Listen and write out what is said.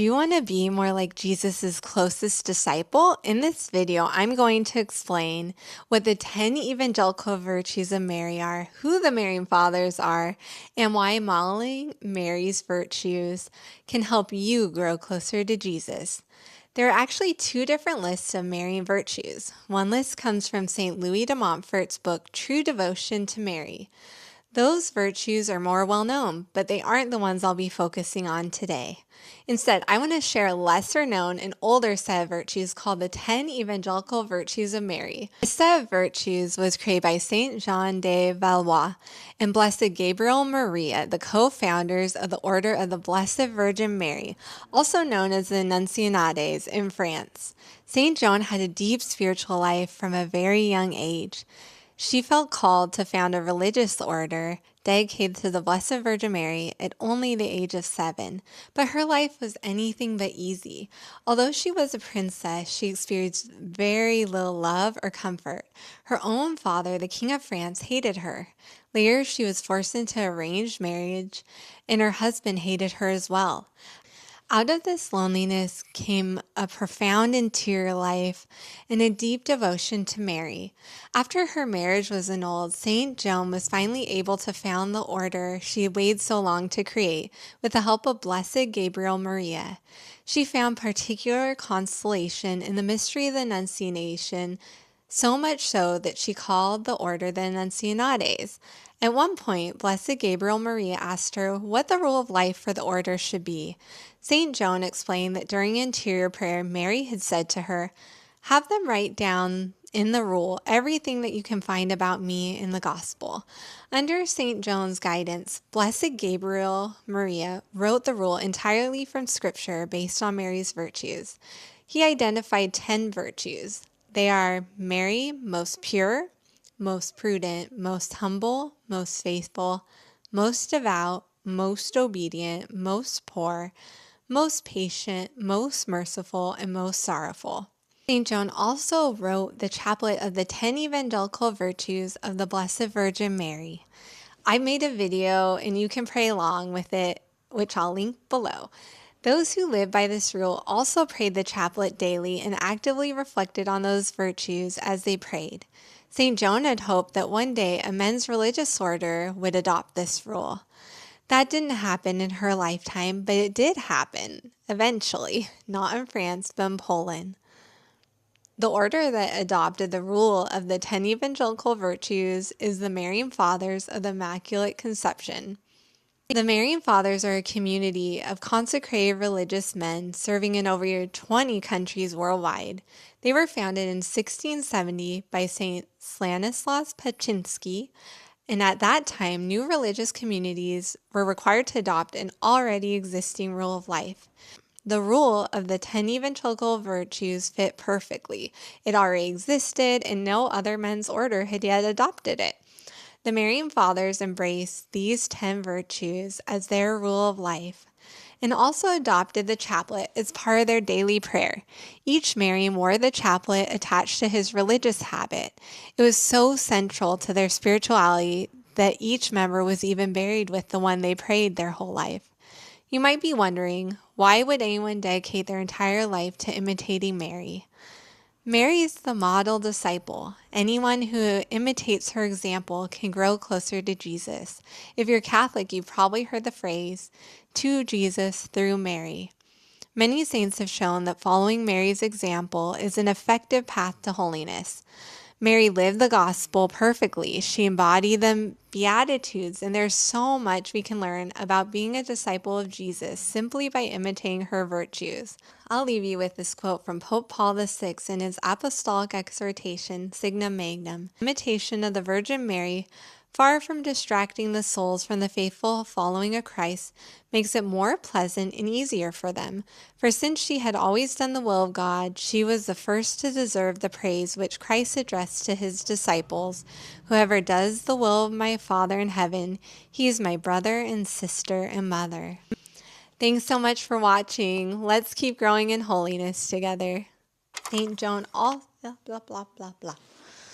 Do you want to be more like Jesus' closest disciple? In this video, I'm going to explain what the 10 Evangelical Virtues of Mary are, who the Marian Fathers are, and why modeling Mary's virtues can help you grow closer to Jesus. There are actually two different lists of Marian virtues. One list comes from St. Louis de Montfort's book, True Devotion to Mary. Those virtues are more well known, but they aren't the ones I'll be focusing on today. Instead, I want to share a lesser known and older set of virtues called the 10 Evangelical Virtues of Mary. This set of virtues was created by St. Joan de Valois and Blessed Gabriel Maria, the co-founders of the Order of the Blessed Virgin Mary, also known as the Nuncianades in France. St. Joan had a deep spiritual life from a very young age. She felt called to found a religious order dedicated to the Blessed Virgin Mary at only the age of 7, but her life was anything but easy. Although she was a princess, she experienced very little love or comfort. Her own father, the King of France, hated her. Later, she was forced into arranged marriage, and her husband hated her as well. Out of this loneliness came a profound interior life and a deep devotion to Mary. After her marriage was annulled, St. Joan was finally able to found the order she had waited so long to create with the help of Blessed Gabriel Maria. She found particular consolation in the mystery of the Annunciation, so much so that she called the order the Nuncianades. At one point, Blessed Gabriel Maria asked her what the rule of life for the order should be. St. Joan explained that during interior prayer, Mary had said to her, "Have them write down in the rule everything that you can find about me in the gospel." Under St. Joan's guidance, Blessed Gabriel Maria wrote the rule entirely from Scripture based on Mary's virtues. He identified 10 virtues. They are Mary, most pure, most prudent, most humble, most faithful, most devout, most obedient, most poor, most patient, most merciful, and most sorrowful. St. Joan also wrote the Chaplet of the 10 Evangelical Virtues of the Blessed Virgin Mary. I made a video and you can pray along with it, which I'll link below. Those who live by this rule also prayed the chaplet daily and actively reflected on those virtues as they prayed. St. Joan had hoped that one day a men's religious order would adopt this rule. That didn't happen in her lifetime, but it did happen, eventually, not in France, but in Poland. The order that adopted the rule of the 10 Evangelical Virtues is the Marian Fathers of the Immaculate Conception. The Marian Fathers are a community of consecrated religious men serving in over 20 countries worldwide. They were founded in 1670 by St. Stanislaus Paczynski, and at that time, new religious communities were required to adopt an already existing rule of life. The rule of the 10 Evangelical Virtues fit perfectly. It already existed, and no other men's order had yet adopted it. The Marian Fathers embraced these 10 virtues as their rule of life and also adopted the chaplet as part of their daily prayer. Each Marian wore the chaplet attached to his religious habit. It was so central to their spirituality that each member was even buried with the one they prayed their whole life. You might be wondering, why would anyone dedicate their entire life to imitating Mary? Mary is the model disciple. Anyone who imitates her example can grow closer to Jesus. If you're Catholic, you've probably heard the phrase, "to Jesus through Mary." Many saints have shown that following Mary's example is an effective path to holiness. Mary lived the gospel perfectly. She embodied the Beatitudes, and there's so much we can learn about being a disciple of Jesus simply by imitating her virtues. I'll leave you with this quote from Pope Paul VI in his Apostolic exhortation, Signum Magnum. Imitation of the Virgin Mary, far from distracting the souls from the faithful following of Christ, makes it more pleasant and easier for them. For since she had always done the will of God, she was the first to deserve the praise which Christ addressed to his disciples. "Whoever does the will of my Father in heaven, he is my brother and sister and mother." Thanks so much for watching. Let's keep growing in holiness together. St. Joan, all blah, blah, blah, blah.